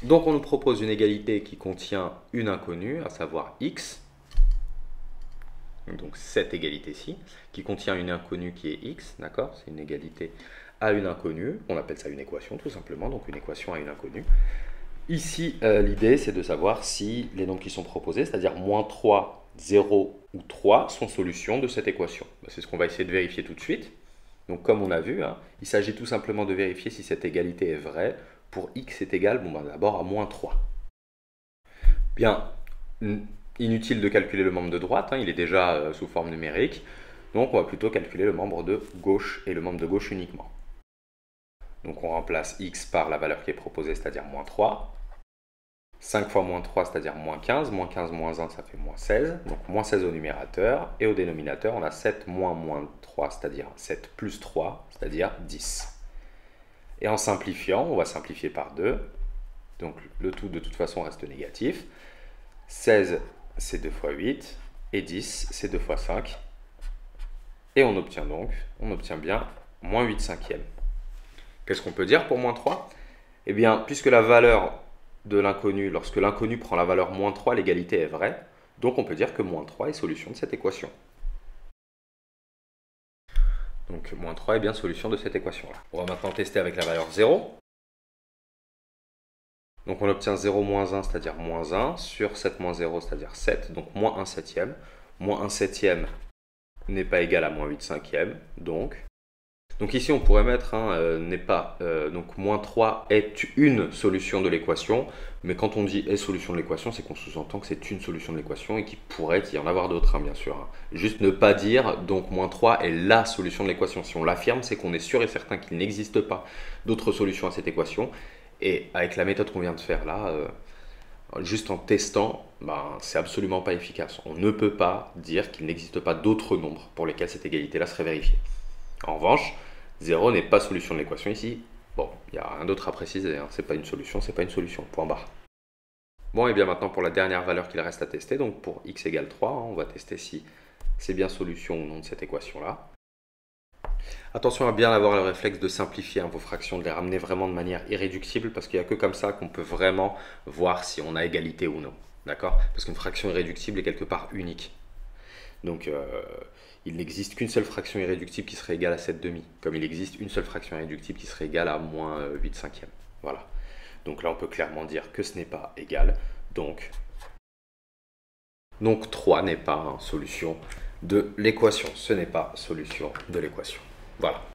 Donc on nous propose une égalité qui contient une inconnue, à savoir x. Donc cette égalité-ci, qui contient une inconnue qui est x, d'accord? C'est une égalité à une inconnue. On appelle ça une équation tout simplement, donc une équation à une inconnue. Ici, l'idée c'est de savoir si les nombres qui sont proposés, c'est-à-dire moins 3, 0 ou 3, sont solutions de cette équation. C'est ce qu'on va essayer de vérifier tout de suite. Donc comme on a vu, il s'agit tout simplement de vérifier si cette égalité est vraie pour x est égal, d'abord à moins 3. Bien, inutile de calculer le membre de droite, il est déjà sous forme numérique, donc on va plutôt calculer le membre de gauche et le membre de gauche uniquement. Donc on remplace x par la valeur qui est proposée, c'est-à-dire moins 3. 5 fois moins 3, c'est-à-dire moins 15. Moins 15 moins 1, ça fait moins 16. Donc moins 16 au numérateur. Et au dénominateur, on a 7 moins 3, c'est-à-dire 7 plus 3, c'est-à-dire 10. Et en simplifiant, on va simplifier par 2. Donc le tout de toute façon reste négatif. 16, c'est 2 fois 8. Et 10, c'est 2 fois 5. Et on obtient bien moins 8 cinquièmes. Qu'est-ce qu'on peut dire pour moins 3? Eh bien, puisque la valeur de l'inconnu, lorsque l'inconnu prend la valeur moins 3, l'égalité est vraie. Donc on peut dire que moins 3 est solution de cette équation. Donc moins 3 est bien solution de cette équation-là. On va maintenant tester avec la valeur 0. Donc on obtient 0 moins 1, c'est-à-dire moins 1, sur 7 moins 0, c'est-à-dire 7, donc moins 1 septième. Moins 1 septième n'est pas égal à moins 8 cinquième, donc ici on pourrait mettre n'est pas, donc moins 3 est une solution de l'équation, mais quand on dit est solution de l'équation, c'est qu'on sous-entend que c'est une solution de l'équation et qu'il pourrait y en avoir d'autres, bien sûr. Juste ne pas dire donc moins 3 est la solution de l'équation. Si on l'affirme, c'est qu'on est sûr et certain qu'il n'existe pas d'autres solutions à cette équation. Et avec la méthode qu'on vient de faire là, juste en testant, c'est absolument pas efficace. On ne peut pas dire qu'il n'existe pas d'autres nombres pour lesquels cette égalité-là serait vérifiée. En revanche, 0 n'est pas solution de l'équation ici. Bon, il n'y a rien d'autre à préciser, c'est pas une solution, c'est pas une solution, point barre. Bon, et bien maintenant pour la dernière valeur qu'il reste à tester, donc pour x égale 3, on va tester si c'est bien solution ou non de cette équation-là. Attention à bien avoir le réflexe de simplifier vos fractions, de les ramener vraiment de manière irréductible, parce qu'il n'y a que comme ça qu'on peut vraiment voir si on a égalité ou non. D'accord? Parce qu'une fraction irréductible est quelque part unique. Donc il n'existe qu'une seule fraction irréductible qui serait égale à 7 demi, comme il existe une seule fraction irréductible qui serait égale à moins 8 cinquièmes. Voilà. Donc là on peut clairement dire que ce n'est pas égal, donc 3 n'est pas solution de l'équation. Ce n'est pas solution de l'équation. Voilà.